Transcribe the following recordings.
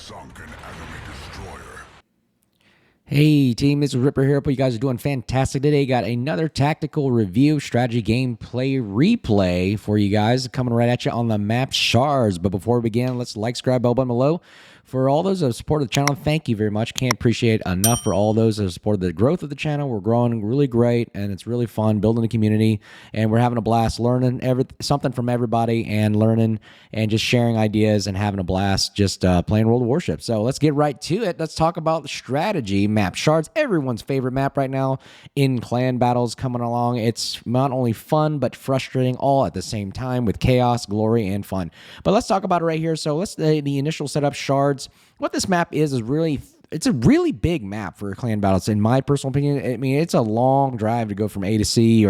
sunk an enemy destroyer. Hey team, this is Ripper here. Hope you guys are doing fantastic today. Got another tactical review, strategy gameplay replay for you guys coming right at you on the map Shards. But before we begin, let's like, subscribe, bell button below. For all those that have supported the channel, thank you very much. Can't appreciate enough for all those that have supported the growth of the channel. We're growing really great, and it's really fun building a community, and we're having a blast learning something from everybody and learning and just sharing ideas and having a blast just playing World of Warships. So let's get right to it. Let's talk about the strategy map Shards, everyone's favorite map right now in clan battles coming along. It's not only fun but frustrating all at the same time with chaos, glory, and fun. But let's talk about it right here. So let's the initial setup Shards. What this map is really, it's a really big map for clan battles, in my personal opinion. I mean, it's a long drive to go from A to C,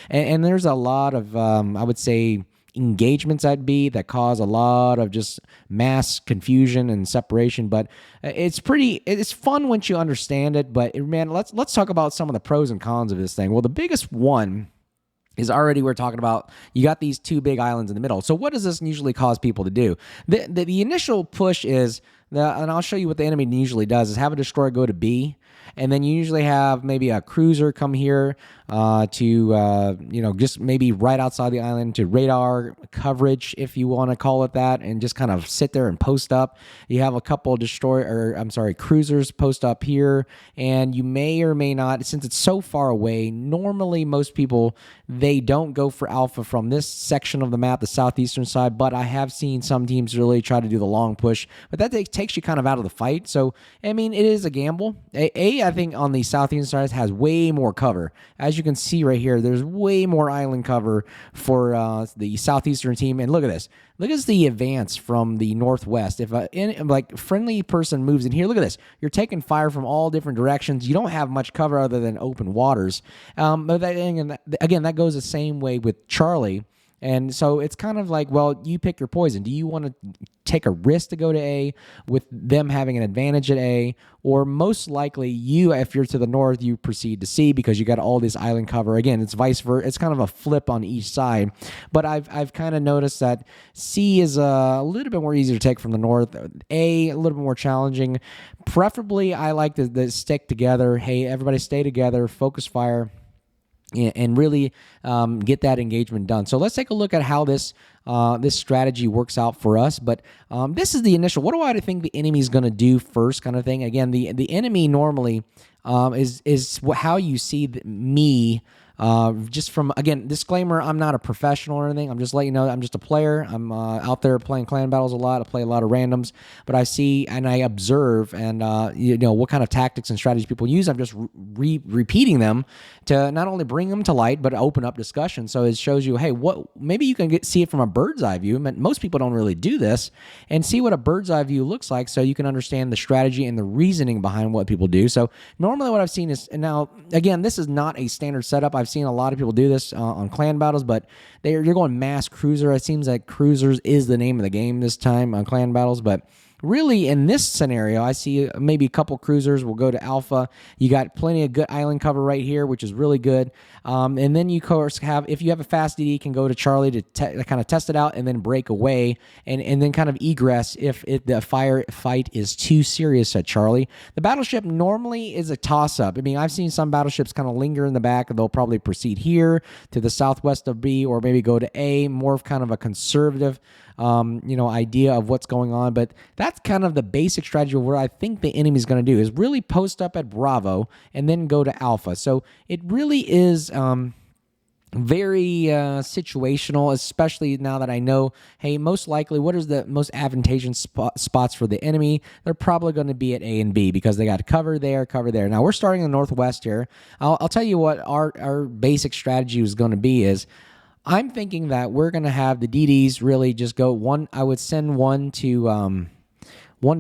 and there's a lot of, I would say, engagements that cause a lot of just mass confusion and separation. But it's fun once you understand it. But man, let's talk about some of the pros and cons of this thing. Well, the biggest one is already we're talking about, you got these two big islands in the middle. So what does this usually cause people to do? The initial push is, and I'll show you what the enemy usually does, is have a destroyer go to B, and then you usually have maybe a cruiser come here just maybe right outside the island to radar coverage, if you want to call it that, and just kind of sit there and post up. You have a couple cruisers post up here, and you may or may not, since it's so far away, normally most people, they don't go for alpha from this section of the map, the southeastern side, but I have seen some teams really try to do the long push, but that takes you kind of out of the fight. So, I mean, it is a gamble. I think on the southeastern side has way more cover. As you can see right here, there's way more island cover for the southeastern team. And look at this. Look at the advance from the northwest. If a friendly person moves in here, look at this. You're taking fire from all different directions. You don't have much cover other than open waters. But that goes the same way with Charlie. And so it's kind of like, well, you pick your poison. Do you want to take a risk to go to A with them having an advantage at A? Or most likely if you're to the north, you proceed to C because you got all this island cover. Again, it's vice versa. It's kind of a flip on each side. But I've kind of noticed that C is a little bit more easy to take from the north. A little bit more challenging. Preferably, I like to stick together. Hey, everybody stay together, focus fire, and really get that engagement done. So let's take a look at how this strategy works out for us. But this is the initial. What do I think the enemy is going to do first, kind of thing? Again, the enemy normally is how you see me. Just from, again, disclaimer, I'm not a professional or anything. I'm just letting you know I'm just a player. I'm out there playing clan battles a lot. I play a lot of randoms, but I see and I observe and what kind of tactics and strategies people use. I'm just repeating them to not only bring them to light, but open up discussion. So it shows you, hey, maybe you can see it from a bird's eye view. Most people don't really do this, and see what a bird's eye view looks like, so you can understand the strategy and the reasoning behind what people do. So normally what I've seen is, and now again, this is not a standard setup. I've seen a lot of people do this on clan battles, but you're going mass cruiser. It seems like cruisers is the name of the game this time on clan battles, but really, in this scenario, I see maybe a couple cruisers will go to alpha. You got plenty of good island cover right here, which is really good. And then you, of course, if you have a fast DD, can go to Charlie to kind of test it out and then break away and then kind of egress if the fight is too serious at Charlie. The battleship normally is a toss-up. I mean, I've seen some battleships kind of linger in the back, and they'll probably proceed here to the southwest of B, or maybe go to A, more of kind of a conservative idea of what's going on. But that's kind of the basic strategy of what I think the enemy is going to do, is really post up at Bravo and then go to Alpha. So it really is very situational, especially now that I know, hey, most likely what is the most advantageous spots for the enemy? They're probably going to be at A and B because they got cover there, cover there. Now we're starting in the northwest here. I'll tell you what our basic strategy is going to be is, I'm thinking that we're going to have the DDs really just go one. I would send one to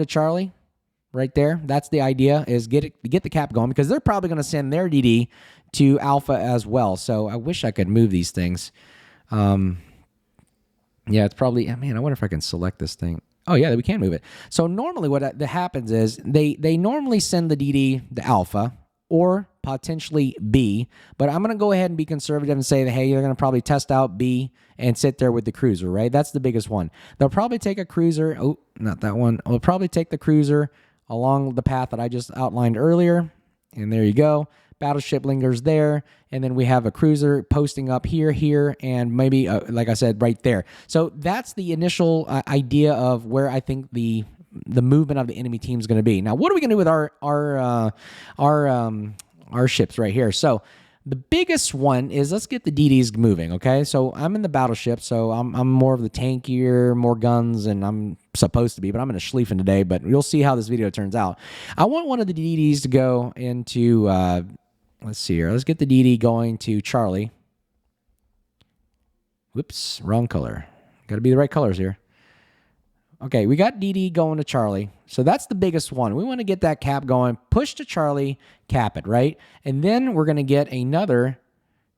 Charlie right there. That's the idea, is get the cap going, because they're probably going to send their DD to Alpha as well. So I wish I could move these things. Yeah, it's probably, man, I wonder if I can select this thing. Oh, yeah, we can move it. So normally what that happens is they normally send the DD to Alpha, or potentially B. But I'm going to go ahead and be conservative and say that, hey, you're going to probably test out B and sit there with the cruiser, right? That's the biggest one. They'll probably take a cruiser. Oh, not that one. They'll probably take the cruiser along the path that I just outlined earlier. And there you go. Battleship lingers there. And then we have a cruiser posting up here, and maybe, like I said, right there. So that's the initial idea of where I think the movement of the enemy team is going to be. Now, what are we going to do with our ships right here? So the biggest one is, let's get the DDs moving, okay? So I'm in the battleship, so I'm more of the tankier, more guns, and I'm supposed to be, but I'm in a Schlieffen today, but you'll see how this video turns out. I want one of the DDs to go into, let's see here. Let's get the DD going to Charlie. Whoops, wrong color. Got to be the right colors here. Okay, we got DD going to Charlie. So that's the biggest one. We want to get that cap going. Push to Charlie, cap it, right? And then we're going to get another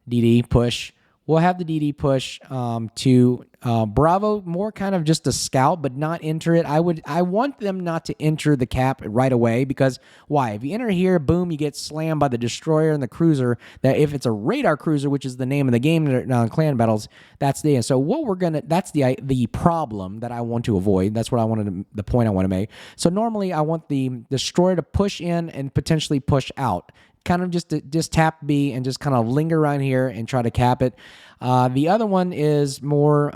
DD push. We'll have the DD push to Bravo, more kind of just a scout, but not enter it. I want them not to enter the cap right away, because why? If you enter here, boom, you get slammed by the destroyer and the cruiser. That if it's a radar cruiser, which is the name of the game in clan battles, that's the end. So what we're gonna, that's the problem that I want to avoid. That's what I wanted to, the point I want to make. So normally I want the destroyer to push in and potentially push out. Kind of just tap B and just kind of linger around here and try to cap it. The other one is more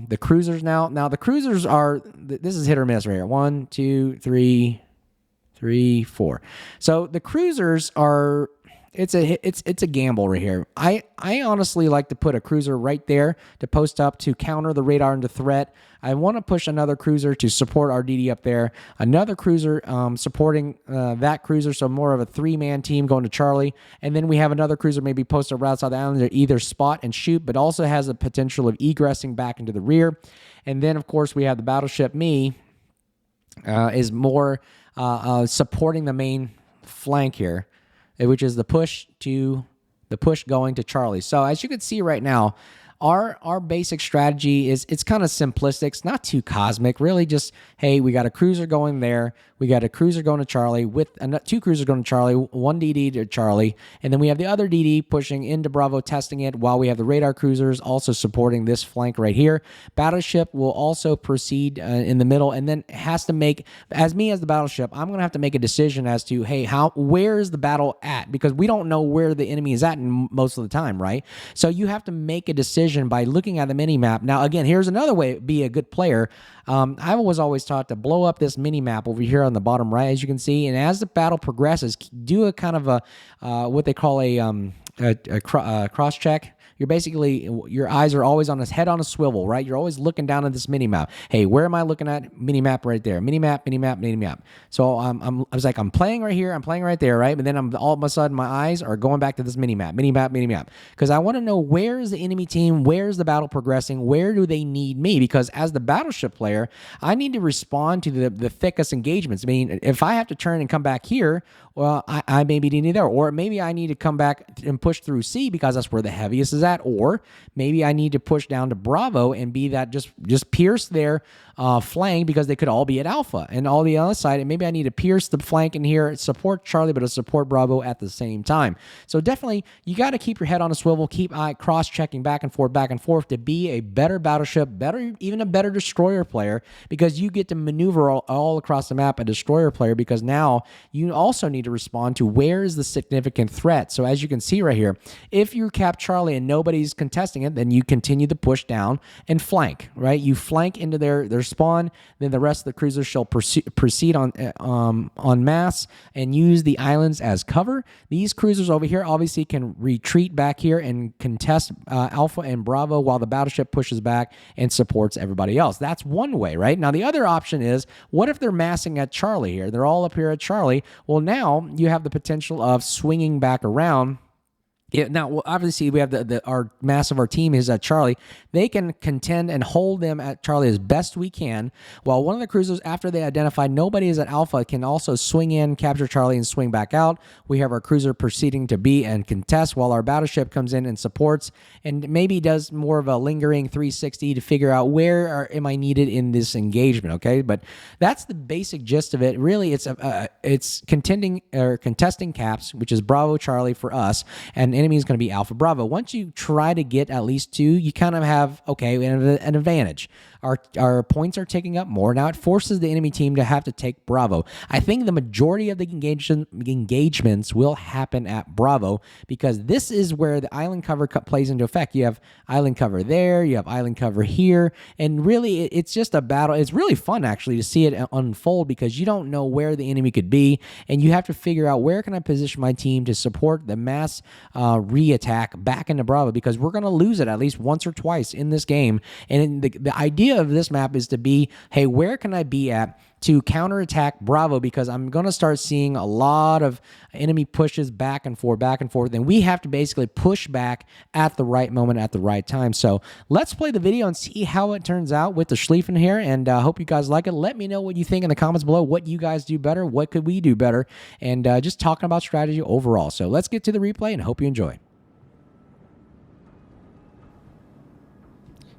the cruisers now. Now the cruisers are, this is hit or miss right here. 1, 2, 3, 4. So the cruisers are, it's a gamble right here. I honestly like to put a cruiser right there to post up to counter the radar into threat. I want to push another cruiser to support our DD up there. Another cruiser supporting that cruiser, so more of a 3-man team going to Charlie. And then we have another cruiser maybe posted right outside the island to either spot and shoot, but also has a potential of egressing back into the rear. And then, of course, we have the battleship Me is more supporting the main flank here, which is the push going to Charlie. So as you can see right now, our basic strategy is, it's kind of simplistic. It's not too cosmic, really. Just, hey, we got a cruiser going there. We got a cruiser going to Charlie with 2 cruisers going to Charlie, 1 DD to Charlie, and then we have the other DD pushing into Bravo, testing it, while we have the radar cruisers also supporting this flank right here. Battleship will also proceed in the middle, and then has to make, as the battleship, I'm going to have to make a decision as to, hey, where is the battle at? Because we don't know where the enemy is at most of the time, right? So you have to make a decision by looking at the mini map. Now, again, here's another way to be a good player. I was always taught to blow up this mini map over here on the bottom right, as you can see, and as the battle progresses, do a kind of a what they call a cross check. You're basically, your eyes are always on his head on a swivel, right? You're always looking down at this mini map. Hey, where am I looking at? Mini map right there. Mini map, mini map, mini map. So I was like, I'm playing right here, I'm playing right there, right? But then all of a sudden my eyes are going back to this mini map, mini map, mini map. Because I want to know, where is the enemy team? Where's the battle progressing? Where do they need me? Because as the battleship player, I need to respond to the thickest engagements. I mean, if I have to turn and come back here, well, I maybe need to there. Or maybe I need to come back and push through C because that's where the heaviest is at. Or maybe I need to push down to Bravo and be that just pierce their flank, because they could all be at Alpha. And all the other side, and maybe I need to pierce the flank in here, support Charlie, but support Bravo at the same time. So definitely, you got to keep your head on a swivel, keep cross-checking back and forth to be a better battleship, even a better destroyer player, because you get to maneuver all across the map a destroyer player, because now you also need to respond to where is the significant threat. So as you can see right here, if you cap Charlie and nobody's contesting it, then you continue to push down and flank, right? You flank into their spawn, then the rest of the cruisers shall proceed on mass and use the islands as cover. These cruisers over here obviously can retreat back here and contest Alpha and Bravo while the battleship pushes back and supports everybody else. That's one way, right? Now, the other option is, what if they're massing at Charlie here? They're all up here at Charlie. Well, now you have the potential of swinging back around Yeah, now, well, obviously, we have our mass of our team is at Charlie. They can contend and hold them at Charlie as best we can. While one of the cruisers, after they identify nobody is at Alpha, can also swing in, capture Charlie, and swing back out. We have our cruiser proceeding to B and contest, while our battleship comes in and supports, and maybe does more of a lingering 360 to figure out where am I needed in this engagement. Okay, but that's the basic gist of it. Really, it's contending or contesting caps, which is Bravo Charlie for us, and enemy is going to be Alpha Bravo. Once you try to get at least 2, you kind of have, okay, an advantage. Our points are taking up more. Now it forces the enemy team to have to take Bravo. I think the majority of the engagements will happen at Bravo because this is where the island cover plays into effect. You have island cover there, you have island cover here, and really it's just a battle. It's really fun actually to see it unfold because you don't know where the enemy could be, and you have to figure out where can I position my team to support the mass re-attack back into Bravo because we're going to lose it at least once or twice in this game. And the idea of this map is to be, hey, where can I be at to counterattack Bravo because I'm going to start seeing a lot of enemy pushes back and forth, and we have to basically push back at the right moment at the right time. So let's play the video and see how it turns out with the Schlieffen here, and I hope you guys like it. Let me know what you think in the comments below, what you guys do better, what could we do better, and just talking about strategy overall. So let's get to the replay and hope you enjoy.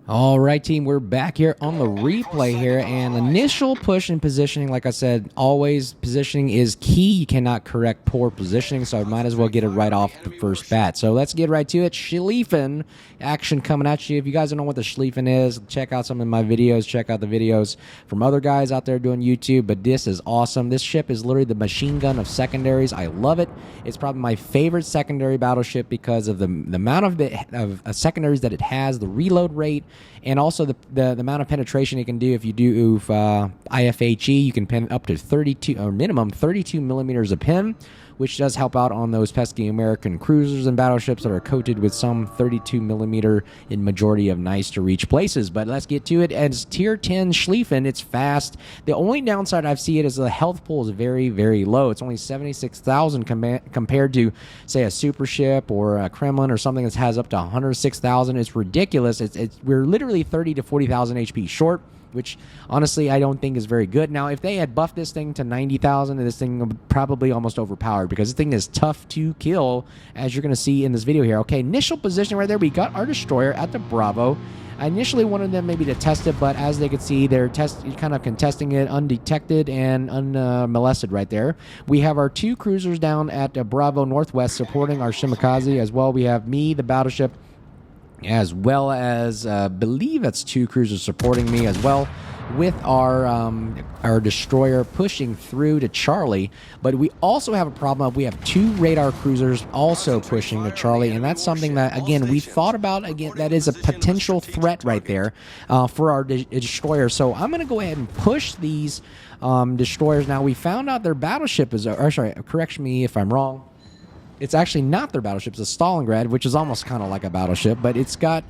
All right, team, we're back here on the replay here, and initial push and positioning, like I said, always positioning is key. You cannot correct poor positioning, so I might as well get it right off the first bat. So let's get right to it. Schlieffen action coming at you. If you guys don't know what the Schlieffen is, check out some of my videos. Check out the videos from other guys out there doing YouTube, but this is awesome. This ship is literally the machine gun of secondaries. I love it. It's probably my favorite secondary battleship because of the amount of secondaries that it has, the reload rate, and also the amount of penetration it can do. If you do IFHE, you can pen up to 32 or minimum 32 millimeters of pen, which does help out on those pesky American cruisers and battleships that are coated with some 32 millimeter in majority of nice to reach places. But let's get to it. As tier 10 Schlieffen, it's fast. The only downside I've seen is the health pool is very, very low. It's only 76,000 compared to, say, a super ship or a Kremlin or something that has up to 106,000. It's ridiculous. We're literally 30 to 40,000 HP short, which honestly I don't think is very good. Now, if they had buffed this thing to 90,000, this thing would probably almost overpowered because this thing is tough to kill, as you're going to see in this video here. Okay, initial position right there. We got our destroyer at the Bravo. I initially wanted them maybe to test it, but as they could see, they're kind of contesting it undetected and unmolested right there. We have our 2 cruisers down at Bravo Northwest supporting our Shimakaze as well. We have me, the battleship, as well as believe that's 2 cruisers supporting me as well, with our destroyer pushing through to Charlie. But we also have a problem. We have 2 radar cruisers also pushing to Charlie, and that's something that, again, we thought about. Again, that is a potential threat right there for our destroyer. So I'm going to go ahead and push these destroyers. Now, we found out their battleship is, or sorry, correction me if I'm wrong. It's actually not their battleship. It's a Stalingrad, which is almost kind of like a battleship, but it's got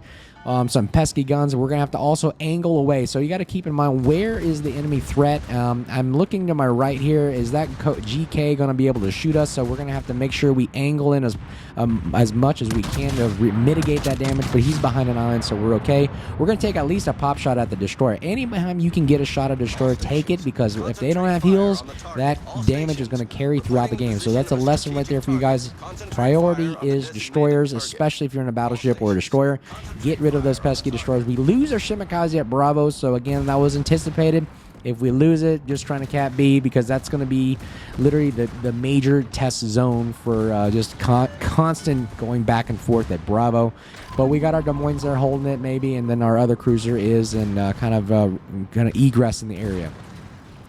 some pesky guns. We're going to have to also angle away. So you got to keep in mind, where is the enemy threat? I'm looking to my right here. Is that GK going to be able to shoot us? So we're going to have to make sure we angle in as much as we can to mitigate that damage, but he's behind an island, so we're okay. We're going to take at least a pop shot at the destroyer. Anytime you can get a shot at a destroyer, take it, because if they don't have heals, that damage is going to carry throughout the game. So that's a lesson right there for you guys. Priority is destroyers, especially if you're in a battleship or a destroyer. Get rid of those pesky destroyers. We lose our Shimakaze at Bravo, so again, that was anticipated. If we lose it, just trying to cap B, because that's going to be literally the major test zone for just constant going back and forth at Bravo. But we got our Des Moines there holding it maybe, and then our other cruiser is in kind of egress in the area.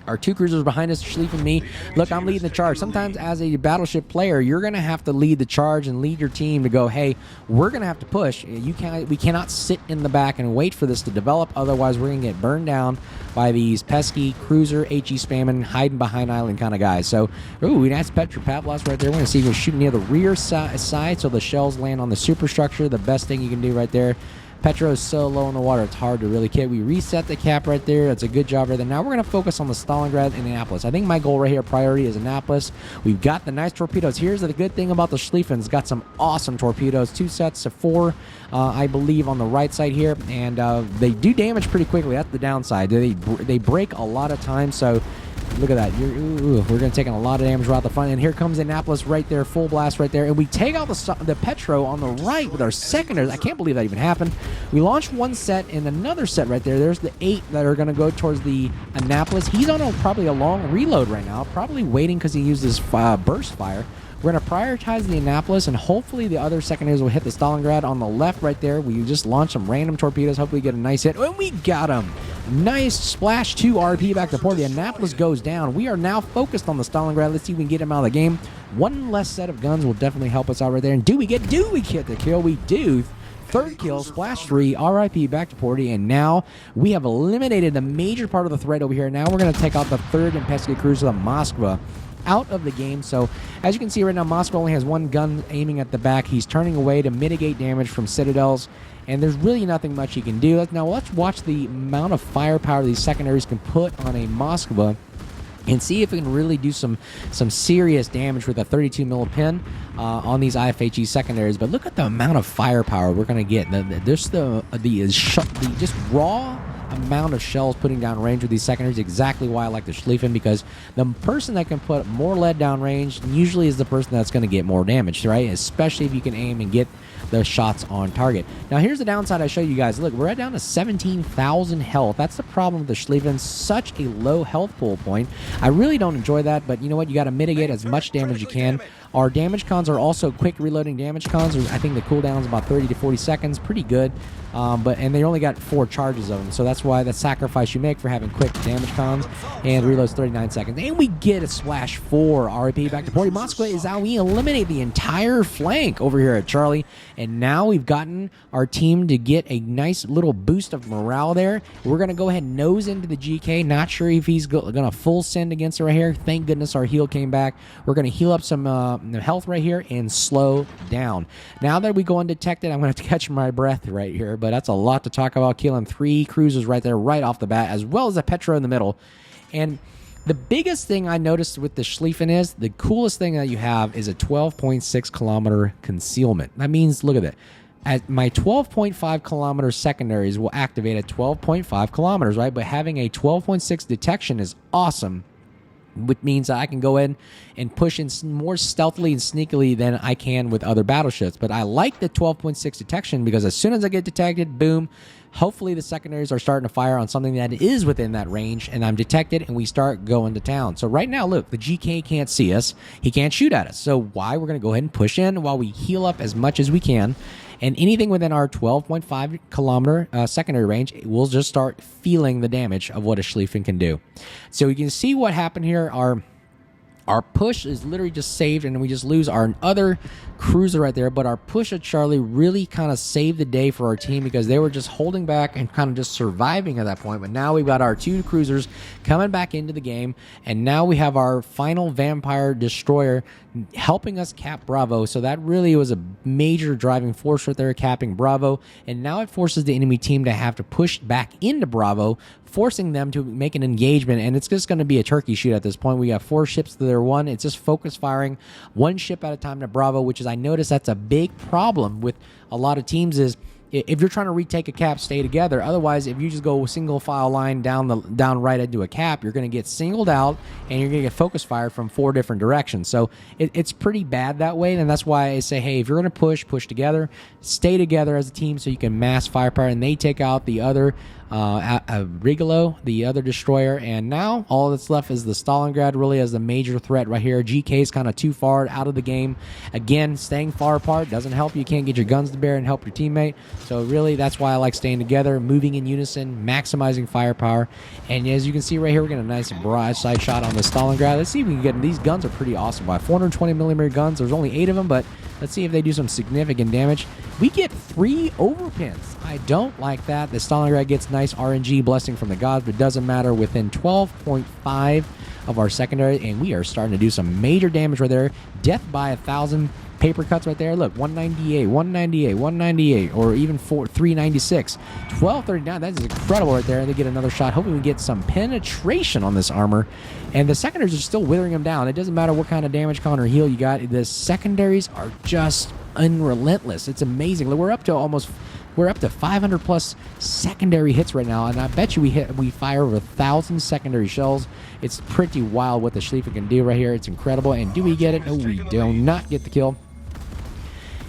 Our 2 cruisers behind us, Schlieffen and me. Look, I'm leading the charge. Sometimes as a battleship player, you're going to have to lead the charge and lead your team to go, hey, we're going to have to push. We cannot sit in the back and wait for this to develop. Otherwise, we're going to get burned down by these pesky cruiser, HE spamming, hiding behind island kind of guys. So, ooh, nice Petropavlos right there. We're going to see if we're shooting near the rear side so the shells land on the superstructure. The best thing you can do right there. Petro is so low in the water, it's hard to really hit. We reset the cap right there. That's a good job right there. Now we're going to focus on the Stalingrad and Annapolis. I think my goal right here, priority, is Annapolis. We've got the nice torpedoes. Here's the good thing about the Schlieffen's got some awesome torpedoes. 2 sets of 4, I believe, on the right side here. And they do damage pretty quickly. That's the downside. They break a lot of time, so look at that. We're going to take a lot of damage right out the front. And here comes Annapolis right there, full blast right there. And we take out the Petro on the right with our secondaries. I can't believe that even happened. We launched 1 set and another set right there. There's the 8 that are going to go towards the Annapolis. He's on probably a long reload right now, probably waiting because he used his burst fire. We're going to prioritize the Annapolis, and hopefully the other secondaries will hit the Stalingrad on the left right there. We just launched some random torpedoes. Hopefully get a nice hit. And we got him. Nice splash 2 RP back to port. The Annapolis goes down. We are now focused on the Stalingrad. Let's see if we can get him out of the game. 1 less set of guns will definitely help us out right there. And do we get the kill? We do. 3rd kill, splash 3, RIP back to Porty, and now we have eliminated the major part of the threat over here. Now we're going to take out the 3rd and pesky cruiser, the Moskva, out of the game. So as you can see right now, Moskva only has 1 gun aiming at the back. He's turning away to mitigate damage from citadels, and there's really nothing much he can do. Now let's watch the amount of firepower these secondaries can put on a Moskva and see if we can really do some serious damage with a 32 mil pin on these IFHE secondaries. But look at the amount of firepower we're going to get. Just raw amount of shells putting down range with these secondaries. Exactly why I like the Schlieffen, because the person that can put more lead down range usually is the person that's going to get more damage, right? Especially if you can aim and get the shots on target. Now here's the downside I show you guys. Look, we're down to 17,000 health. That's the problem with the Schlieffen. Such a low health pool point. I really don't enjoy that, but you know what? You got to mitigate as much damage as you can. Our damage cons are also quick reloading damage cons. I think the cooldown is about 30 to 40 seconds. Pretty good. And they only got 4 charges of them. So that's why the sacrifice you make for having quick damage cons, and reloads 39 seconds. And we get a splash 4 RP back to Porty. Moskva is how we eliminate the entire flank over here at Charlie. And now we've gotten our team to get a nice little boost of morale there. We're going to go ahead and nose into the GK. Not sure if he's going to full send against it right here. Thank goodness our heal came back. We're going to heal up some health right here and slow down. Now that we go undetected, I'm going to catch my breath right here, but that's a lot to talk about. Killing 3 cruisers right there, right off the bat, as well as a Petro in the middle. And the biggest thing I noticed with the Schlieffen is the coolest thing that you have is a 12.6 kilometer concealment. That means, look at it. At my 12.5 kilometer secondaries will activate at 12.5 kilometers, right? But having a 12.6 detection is awesome, which means that I can go in and push in more stealthily and sneakily than I can with other battleships. But I like the 12.6 detection because as soon as I get detected, boom, hopefully the secondaries are starting to fire on something that is within that range, and I'm detected, and we start going to town. So right now, look, the GK can't see us. He can't shoot at us. So why? We're going to go ahead and push in while we heal up as much as we can. And anything within our 12.5 kilometer secondary range, we'll just start feeling the damage of what a Schlieffen can do. So you can see what happened here. Our push is literally just saved, and we just lose our other cruiser right there. But our push at Charlie really kind of saved the day for our team because they were just holding back and kind of just surviving at that point. But now we've got our 2 cruisers coming back into the game, and now we have our final vampire destroyer helping us cap Bravo. So that really was a major driving force right there, capping Bravo. And now it forces the enemy team to have to push back into Bravo, forcing them to make an engagement, and it's just going to be a turkey shoot at this point. We got 4 ships to their 1. It's just focus firing 1 ship at a time to Bravo, which is, I notice that's a big problem with a lot of teams is if you're trying to retake a cap, stay together. Otherwise, if you just go single file line down right into a cap, you're going to get singled out and you're going to get focus fired from 4 different directions. So it's pretty bad that way, and that's why I say, hey, if you're going to push together, stay together as a team so you can mass firepower, and they take out the other Rigolo, the other destroyer, and now all that's left is the Stalingrad really as the major threat right here. GK is kind of too far out of the game. Again, staying far apart doesn't help you. Can't get your guns to bear and help your teammate. So really, that's why I like staying together, moving in unison, maximizing firepower. And as you can see right here, we're getting a nice broadside shot on the Stalingrad. Let's see if we can get these guns. Are pretty awesome. By 420 millimeter guns, there's only 8 of them, but let's see if they do some significant damage. We get 3 overpins. I don't like that. The Stalingrad gets nice RNG blessing from the gods, but it doesn't matter. Within 12.5 of our secondary, and we are starting to do some major damage right there. Death by 1,000 paper cuts right there. Look, 198, 198, 198, or even 396. 1239, that is incredible right there. And they get another shot. Hoping we get some penetration on this armor. And the secondaries are still withering them down. It doesn't matter what kind of damage con or heal you got. The secondaries are just unrelentless. It's amazing. We're up to 500 plus secondary hits right now, and I bet you we fire over 1,000 secondary shells. It's pretty wild what the Schlieffen can do right here. It's incredible. And do we get it? No, we do not get the kill.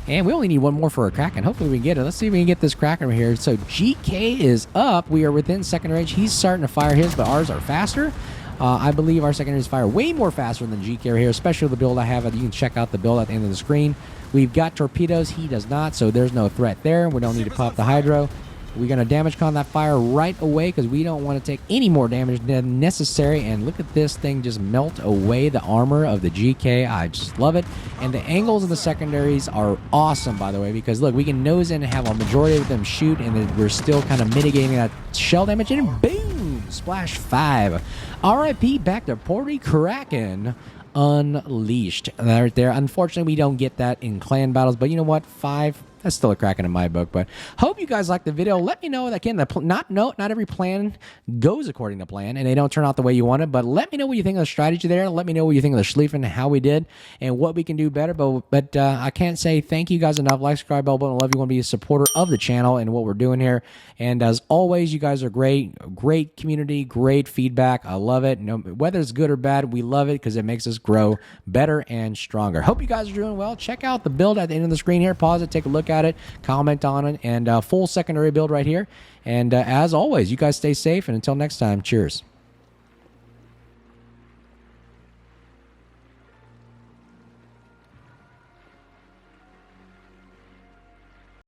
And we only need one more for a Kraken. Hopefully we can get it. Let's see if we can get this Kraken right here. So GK is up. We are within second range. He's starting to fire his, but ours are faster. I believe our secondaries fire way more faster than GK right here, especially the build I have. You can check out the build at the end of the screen. We've got torpedoes. He does not, so there's no threat there. We don't need to pop the hydro. We're going to damage con that fire right away because we don't want to take any more damage than necessary. And look at this thing just melt away the armor of the GK. I just love it. And the angles of the secondaries are awesome, by the way, because look, we can nose in and have a majority of them shoot, and then we're still kind of mitigating that shell damage. And boom, splash 5. RIP back to Porty Kraken Unleashed. Right there. Unfortunately, we don't get that in clan battles, but you know what? 5. That's still a Kraken in my book, but hope you guys liked the video. Let me know that, again, not every plan goes according to plan, and they don't turn out the way you want it, but let me know what you think of the strategy there. Let me know what you think of the Schlieffen, how we did, and what we can do better, but I can't say thank you guys enough. Like, subscribe, bell button. I love you. Want to be a supporter of the channel and what we're doing here, and as always, you guys are great community, great feedback. I love it. Whether it's good or bad, we love it because it makes us grow better and stronger. Hope you guys are doing well. Check out the build at the end of the screen here. Pause it, take a look at it, comment on it, and full secondary build right here. And as always, you guys stay safe, and until next time, cheers.